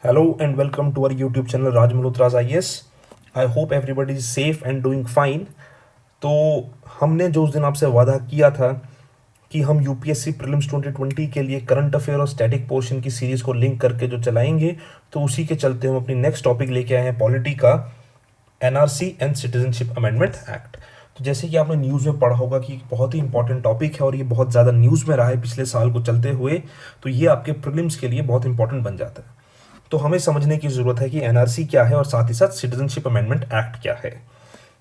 Hello and welcome to our YouTube channel Raj Malhotra's IAS. I hope everybody is safe and doing fine. तो हमने जो उस दिन आपसे वादा किया था कि हम यूपीएससी प्रीलिम्स 2020 के लिए करंट अफेयर और स्टैटिक पोर्शन की सीरीज को लिंक करके जो चलाएंगे, तो उसी के चलते हम अपनी नेक्स्ट टॉपिक लेके आए हैं पॉलिटी का NRC and citizenship amendment act. तो जैसे कि आपने न्यूज़ में पढ़ा होगा कि बहुत ही इंपॉर्टेंट टॉपिक है और ये बहुत ज़्यादा न्यूज़ में रहा है पिछले साल को चलते हुए, तो ये आपके प्रीलिम्स के लिए बहुत इंपॉर्टेंट बन जाता है। तो हमें समझने की ज़रूरत है कि एनआरसी क्या है और साथ ही साथ सिटीजनशिप अमेंडमेंट एक्ट क्या है।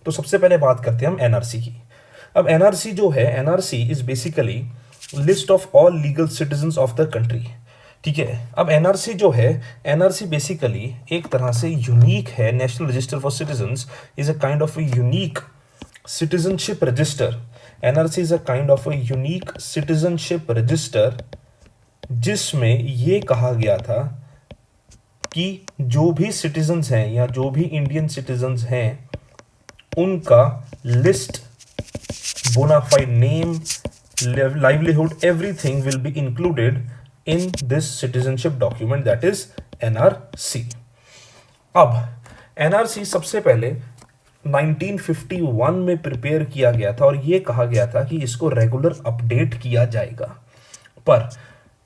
तो सबसे पहले बात करते हैं हम एनआरसी की। अब एनआरसी जो है, NRC is basically list of all legal citizens of the country. ठीक है, अब एनआरसी जो है, एनआरसी बेसिकली एक तरह से यूनिक है। National register for citizens is a kind of a unique citizenship register. NRC is a kind of a unique citizenship register जिसमें ये कहा गया था कि जो भी सिटीजन्स हैं या जो भी इंडियन सिटीजन्स हैं उनका list, bona fide name, livelihood, everything will be included in this citizenship document, that is NRC. अब NRC सबसे पहले 1951 में प्रिपेयर किया गया था और ये कहा गया था कि इसको रेगुलर अपडेट किया जाएगा, पर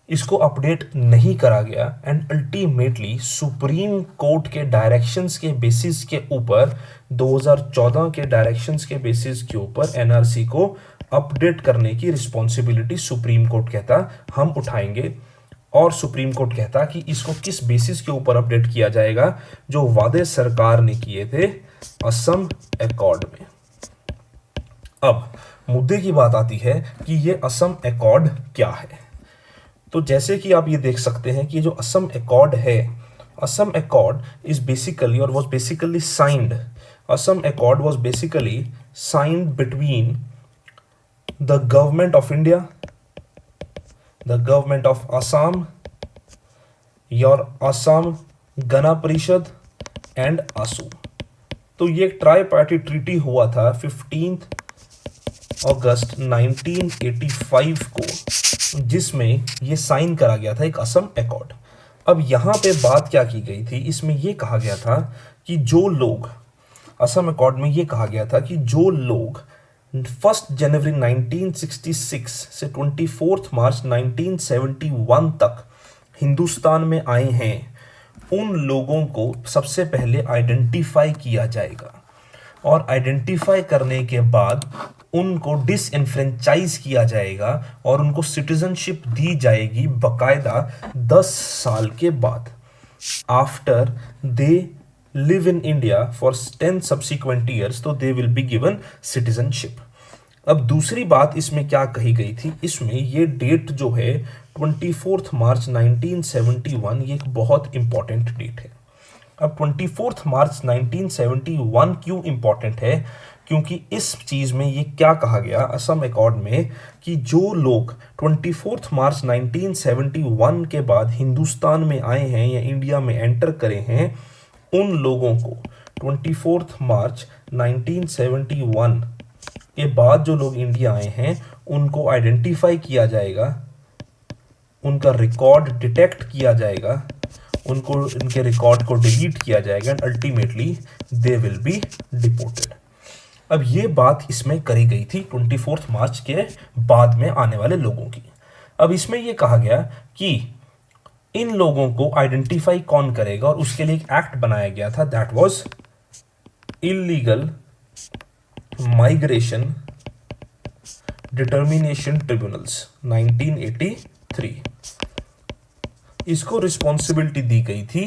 इसको अपडेट नहीं करा गया एंड अल्टीमेटली सुप्रीम कोर्ट के डायरेक्शंस के बेसिस के ऊपर 2014 के डायरेक्शंस के बेसिस के ऊपर एनआरसी को अपडेट करने की रिस्पॉन्सिबिलिटी सुप्रीम कोर्ट कहता हम उठाएंगे। और सुप्रीम कोर्ट कहता कि इसको किस बेसिस के ऊपर अपडेट किया जाएगा, जो वादे सरकार ने किए थे असम एकॉर्ड में। अब मुद्दे की बात आती है कि ये असम एकॉर्ड क्या है। तो जैसे कि आप ये देख सकते हैं कि जो असम एकॉर्ड है, असम एकॉर्ड इज बेसिकली और was basically signed, Assam accord was basically signed between the government of India, the government of Assam, your Assam Gana Parishad and आसू। तो ये एक ट्राई पार्टी ट्रीटी हुआ था 15 अगस्त 1985 को, जिसमें ये साइन करा गया था एक असम एकॉर्ड। अब यहाँ पे बात क्या की गई थी, इसमें ये कहा गया था कि जो लोग, असम एकॉर्ड में ये कहा गया था कि जो लोग 1 जनवरी 1966 से 24 मार्च 1971 तक हिंदुस्तान में आए हैं, उन लोगों को सबसे पहले आइडेंटिफाई किया जाएगा और आइडेंटिफाई करने के बाद उनको डिसएनफ्रेंचाइज किया जाएगा और उनको सिटीजनशिप दी जाएगी बकायदा 10 साल के बाद, after they live in India for 10 subsequent years, तो they will be given citizenship. अब दूसरी बात इसमें क्या कही गई थी, इसमें ये डेट जो है 24 मार्च 1971, ये एक बहुत इंपॉर्टेंट डेट है। अब 24 मार्च 1971 क्यों इंपॉर्टेंट है, क्योंकि इस चीज में ये क्या कहा गया असम एकॉर्ड में कि जो लोग 24 मार्च 1971 के बाद हिंदुस्तान में आए हैं या इंडिया में एंटर करे हैं, उन लोगों को 24 मार्च 1971 के बाद जो लोग इंडिया आए हैं उनको आइडेंटिफाई किया जाएगा, उनका रिकॉर्ड डिटेक्ट किया जाएगा, उनको उनके रिकॉर्ड को डिलीट किया जाएगा and ultimately they will B deported. अब ये बात इसमें करी गई थी 24 मार्च के बाद में आने वाले लोगों की। अब इसमें ये कहा गया कि इन लोगों को आइडेंटिफाई कौन करेगा और उसके लिए एक एक्ट बनाया गया था, that was illegal migration determination tribunals 1983। इसको रिस्पॉन्सिबिलिटी दी गई थी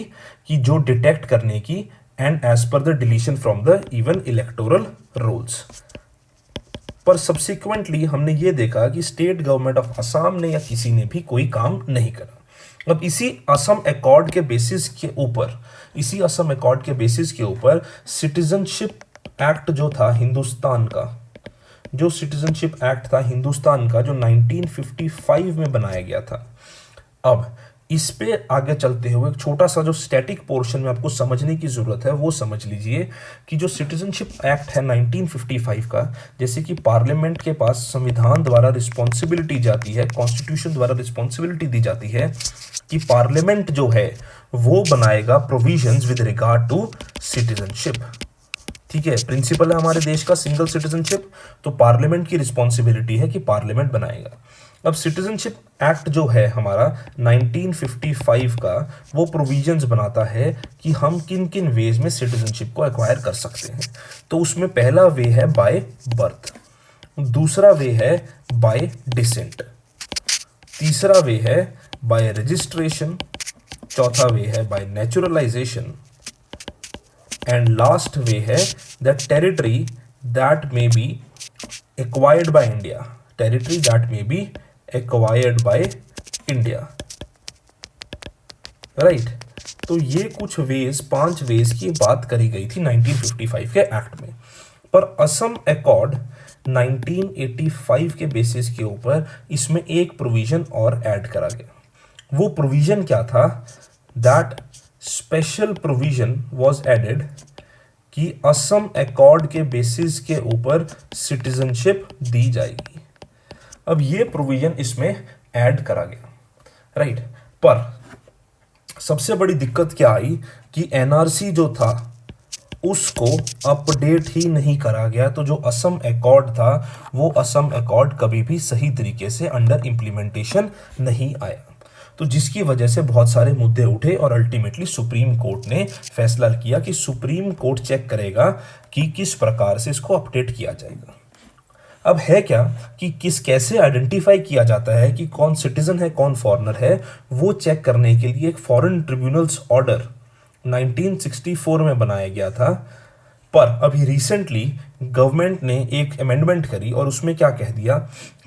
कि जो डिटेक्ट करने की and as per the deletion from the even electoral rolls. पर सब्सिक्वेंटली हमने ये देखा कि स्टेट गवर्नमेंट ऑफ असम ने या किसी ने भी कोई काम नहीं करा। अब इसी असम एकॉर्ड के बेसिस के ऊपर, इसी असम एकॉर्ड के बेसिस के ऊपर सिटीजनशिप एक्ट जो था हिंदुस्तान का, जो सिटीजनशिप एक्ट था हिंदुस्तान का, जो 1955 में बनाया गया था। अब इस पे आगे चलते हुए एक छोटा सा जो स्टैटिक पोर्शन में आपको समझने की जरूरत है वो समझ लीजिए कि जो सिटीजनशिप एक्ट है 1955 का, जैसे कि पार्लियामेंट के पास संविधान द्वारा रिस्पॉन्सिबिलिटी जाती है, कॉन्स्टिट्यूशन द्वारा रिस्पॉन्सिबिलिटी दी जाती है कि पार्लियामेंट जो है वो बनाएगा provisions with regard to citizenship. ठीक है, प्रिंसिपल है हमारे देश का सिंगल सिटीजनशिप, तो पार्लियामेंट की रिस्पॉन्सिबिलिटी है कि पार्लियामेंट बनाएगा। अब सिटीजनशिप एक्ट जो है हमारा 1955 का, वो प्रोविजंस बनाता है कि हम किन किन वेज में सिटीजनशिप को एक्वायर कर सकते हैं। तो उसमें पहला वे है बाय बर्थ, दूसरा वे है बाय डिसेंट, तीसरा वे है बाय रजिस्ट्रेशन, चौथा वे है by naturalization, and last way है that territory that may be acquired by India, territory that may be acquired by India. Right, तो ये कुछ वेज, 5 वेज की बात करी गई थी 1955 के एक्ट में। पर असम अकॉर्ड 1985 के बेसिस के ऊपर इसमें एक प्रोविजन और ऐड करा गया। वो प्रोविजन क्या था? That special provision was added कि असम अकॉर्ड के बेसिस के ऊपर सिटीजनशिप दी जाएगी। अब ये प्रोविजन इसमें ऐड करा गया। राइट, पर सबसे बड़ी दिक्कत क्या आई कि एनआरसी जो था उसको अपडेट ही नहीं करा गया। तो जो असम अकॉर्ड था वो असम अकॉर्ड कभी भी सही तरीके से अंडर इंप्लीमेंटेशन नहीं आया, तो जिसकी वजह से बहुत सारे मुद्दे उठे और अल्टीमेटली सुप्रीम कोर्ट ने फैसला किया कि सुप्रीम कोर्ट चेक करेगा कि किस प्रकार से इसको अपडेट किया जाएगा। अब है क्या कि कैसे आइडेंटिफाई किया जाता है कि कौन सिटीजन है कौन फॉरेनर है, वो चेक करने के लिए एक फॉरेन ट्रिब्यूनल्स ऑर्डर 1964 में बनाया गया था। पर अभी रिसेंटली गवर्नमेंट ने एक अमेंडमेंट करी और उसमें क्या कह दिया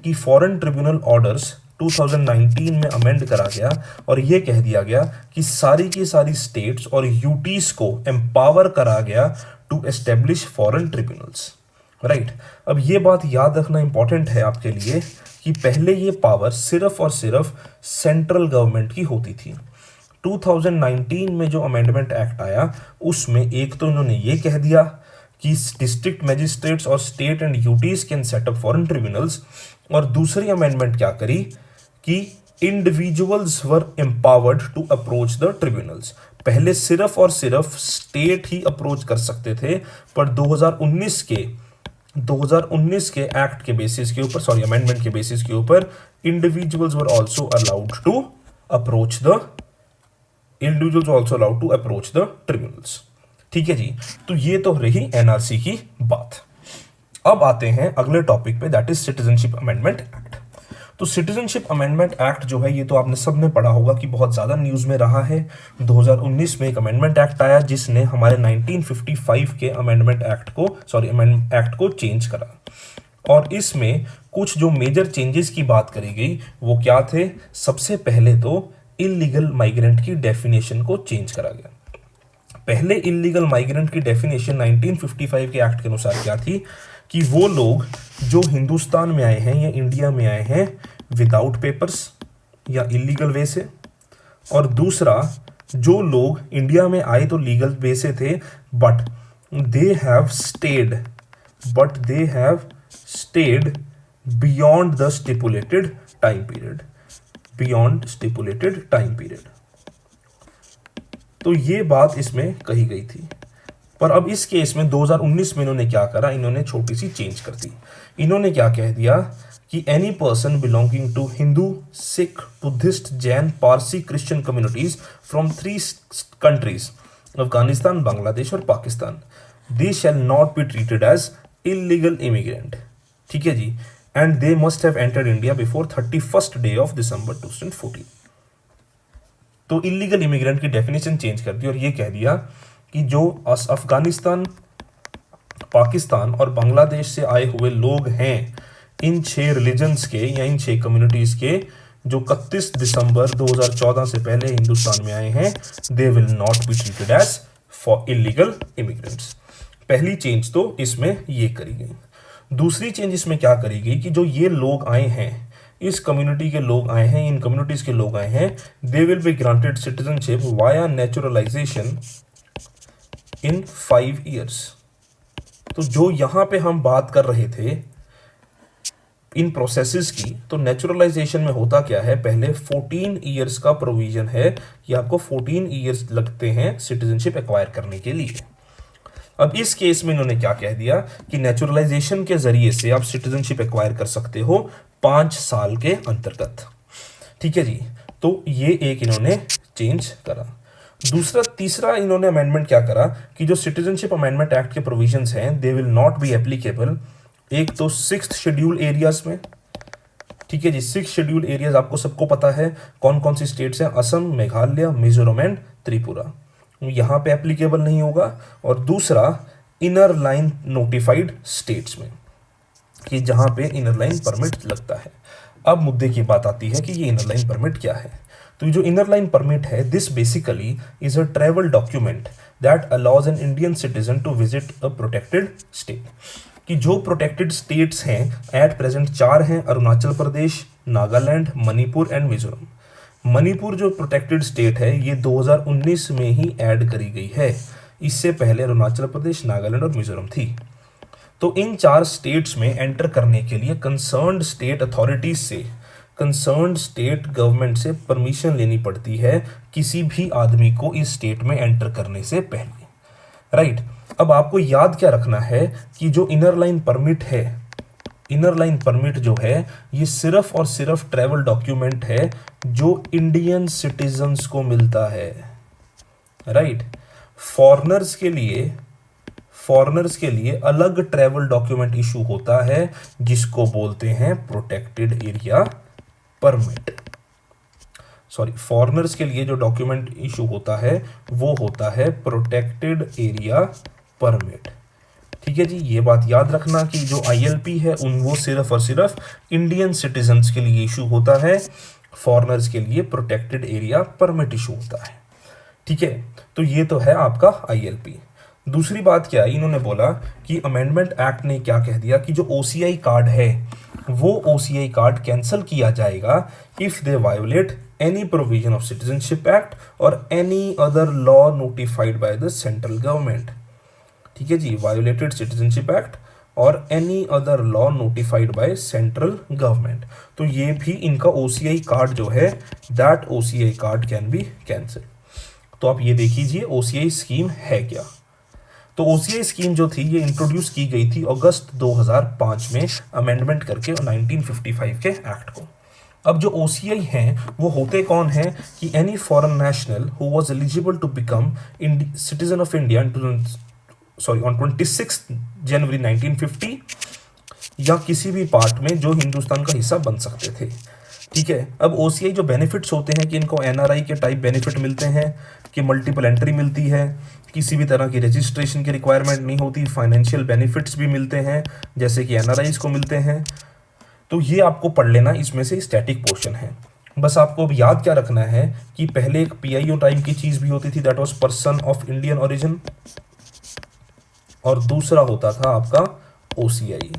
कि फॉरेन ट्रिब्यूनल ऑर्डर्स 2019 में अमेंड करा गया और ये कह दिया गया कि सारी की सारी स्टेट्स और यूटीज को एम्पावर करा गया to establish foreign tribunals. Right, अब ये बात याद रखना इंपॉर्टेंट है आपके लिए कि पहले ये पावर सिर्फ और सिर्फ सेंट्रल गवर्नमेंट की होती थी। 2019 में जो अमेंडमेंट एक्ट आया उसमें एक तो इन्होंने ये कह दिया कि डिस्ट्रिक्ट मजिस्ट्रेट्स और state and UTs can set up foreign tribunals, और दूसरी अमेंडमेंट क्या करी कि individuals were empowered to approach the tribunals. पहले सिर्फ और सिर्फ स्टेट ही अप्रोच कर सकते थे, पर 2019 के एक्ट के बेसिस के ऊपर, सॉरी अमेंडमेंट के बेसिस के ऊपर, individuals were also allowed to approach the tribunals. ठीक है जी, तो ये तो रही एनआरसी की बात। अब आते हैं अगले टॉपिक पे, that is citizenship amendment act. तो सिटीजनशिप अमेंडमेंट एक्ट जो है ये तो आपने सबने पढ़ा होगा कि बहुत ज्यादा न्यूज में रहा है। 2019 में एक अमेंडमेंट एक्ट आया जिसने हमारे 1955 के एक्ट को चेंज करा, और इसमें कुछ जो मेजर चेंजेस की बात करी गई वो क्या थे? सबसे पहले तो इलीगल माइग्रेंट की डेफिनेशन को चेंज करा गया। पहले इलीगल माइग्रेंट की डेफिनेशन 1955 के एक्ट के अनुसार क्या थी कि वो लोग जो हिंदुस्तान में आए हैं या इंडिया में आए हैं विदाउट पेपर्स या इलीगल वे से, और दूसरा जो लोग इंडिया में आए तो लीगल वे से थे but they have stayed beyond the stipulated time period, तो ये बात इसमें कही गई थी। पर अब इस केस में 2019 में इन्होंने क्या करा? इन्होंने छोटी सी चेंज कर दी। इन्होंने क्या कह दिया कि any person belonging to Hindu, Sikh, Buddhist, Jain, Parsi, Christian communities from 3 countries, Afghanistan, Bangladesh और Pakistan, they shall not be treated as illegal immigrant. ठीक है जी, and they must have entered India before 31st day of December 2014। तो इलीगल इमिग्रेंट की डेफिनेशन चेंज कर दी और ये कह दिया कि जो अफगानिस्तान, पाकिस्तान और बांग्लादेश से आए हुए लोग हैं, इन 6 रिलीजन्स के या इन 6 कम्युनिटीज के, जो 31 दिसंबर 2014 से पहले हिंदुस्तान में आए हैं, they will not be treated as for illegal immigrants. पहली चेंज तो इसमें ये करी गई। दूसरी चेंज इसमें क्या करी गई कि जो ये लोग आए हैं, इस कम्युनिटी के लोग आए हैं, इन कम्युनिटीज के लोग आए हैं, they will be granted citizenship via naturalisation in 5 years। तो जो यहां पे हम बात कर रहे थे इन प्रोसेसेस की, तो नेचुरलाइजेशन में होता क्या है, पहले 14 ईयर्स का प्रोविजन है कि आपको 14 ईयर्स लगते हैं सिटीजनशिप एक्वायर करने के लिए। अब इस केस में इन्होंने क्या कह दिया कि नेचुरलाइजेशन के जरिए से आप सिटीजनशिप एक्वायर कर सकते हो 5 साल के अंतर्गत। ठीक है जी, तो ये एक इन्होंने चेंज करा। दूसरा तीसरा इन्होंने अमेंडमेंट क्या करा कि जो सिटीजनशिप अमेंडमेंट एक्ट के प्रोविजंस हैं they will not be applicable, एक तो 6th शेड्यूल एरियाज में। ठीक है जी, 6 शेड्यूल एरियाज आपको सबको पता है कौन कौन सी स्टेट्स हैं, असम, मेघालय, मिजोरम एंड त्रिपुरा, यहां पे एप्लीकेबल नहीं होगा। और दूसरा इनर लाइन नोटिफाइड स्टेट्स में, कि जहां पे इनर लाइन परमिट लगता है। अब मुद्दे की बात आती है कि ये इनर लाइन परमिट क्या है। तो ये जो इनर लाइन परमिट है, this basically is a travel document that allows an Indian citizen to visit a protected state. कि जो प्रोटेक्टेड स्टेट्स हैं एट प्रेजेंट 4 हैं, अरुणाचल प्रदेश, नागालैंड, मणिपुर एंड मिजोरम। मणिपुर जो प्रोटेक्टेड स्टेट है ये 2019 में ही ऐड करी गई है, इससे पहले अरुणाचल प्रदेश, नागालैंड और मिजोरम थी। तो इन 4 स्टेट्स में एंटर करने के लिए कंसर्न्ड स्टेट अथॉरिटीज से, कंसर्न्ड स्टेट गवर्नमेंट से परमिशन लेनी पड़ती है किसी भी आदमी को इस स्टेट में एंटर करने से पहले, राइट। अब आपको याद क्या रखना है कि जो इनर लाइन परमिट है, इनर लाइन परमिट जो है ये सिर्फ और सिर्फ ट्रैवल डॉक्यूमेंट है जो इंडियन सिटीजन्स को मिलता है, राइट। फॉरेनर्स के लिए अलग ट्रैवल डॉक्यूमेंट इशू होता है जिसको बोलते हैं protected area permit. Sorry, foreigners के लिए जो डॉक्यूमेंट इशू होता है वो होता है प्रोटेक्टेड एरिया परमिट। ठीक है जी, ये बात याद रखना कि जो आईएलपी है वो सिर्फ और सिर्फ इंडियन सिटीजन्स के लिए इशू होता है, फॉरेनर्स के लिए प्रोटेक्टेड एरिया परमिट इशू होता है। ठीक है, तो ये तो है आपका आईएलपी। दूसरी बात क्या है, इन्होंने बोला कि अमेंडमेंट एक्ट ने क्या कह दिया कि जो ओसीआई कार्ड है वो ओसीआई कार्ड कैंसिल किया जाएगा if they violate any provision of citizenship act और any other law notified by the central government. ठीक है जी, वायोलेटेड सिटीजनशिप एक्ट और any other law notified by central government. तो ये भी इनका ओसीआई कार्ड जो है that OCI card can be cancel. तो आप ये देख लीजिए ओसीआई स्कीम है क्या। तो ओसीआई स्कीम जो थी ये इंट्रोड्यूस की गई थी अगस्त 2005 में अमेंडमेंट करके 1955 के एक्ट को। अब जो ओसीआई हैं वो होते कौन हैं कि any foreign national who was eligible to become citizen of India on 26 January 1950 या किसी भी पार्ट में जो हिंदुस्तान का हिस्सा बन सकते थे। ठीक है, अब ओसीआई जो बेनिफिट्स होते हैं कि इनको एनआरआई के टाइप बेनिफिट मिलते हैं, कि मल्टीपल एंट्री मिलती है, किसी भी तरह की रजिस्ट्रेशन की रिक्वायरमेंट नहीं होती, फाइनेंशियल बेनिफिट्स भी मिलते हैं जैसे कि एनआरआईज को मिलते हैं। तो ये आपको पढ़ लेना, इसमें से स्टैटिक पोर्शन है। बस आपको अब याद क्या रखना है कि पहले एक पीआईओ टाइप की चीज भी होती थी that was person of Indian origin, और दूसरा होता था आपका ओसीआई।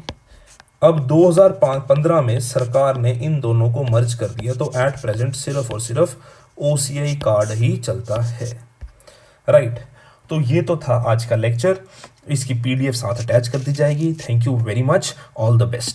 अब 2015 में सरकार ने इन दोनों को मर्ज कर दिया, तो एट प्रेजेंट सिर्फ और सिर्फ ओसीआई कार्ड ही चलता है, राइट। तो ये तो था आज का लेक्चर, इसकी पीडीएफ साथ अटैच कर दी जाएगी। Thank you very much, all the best.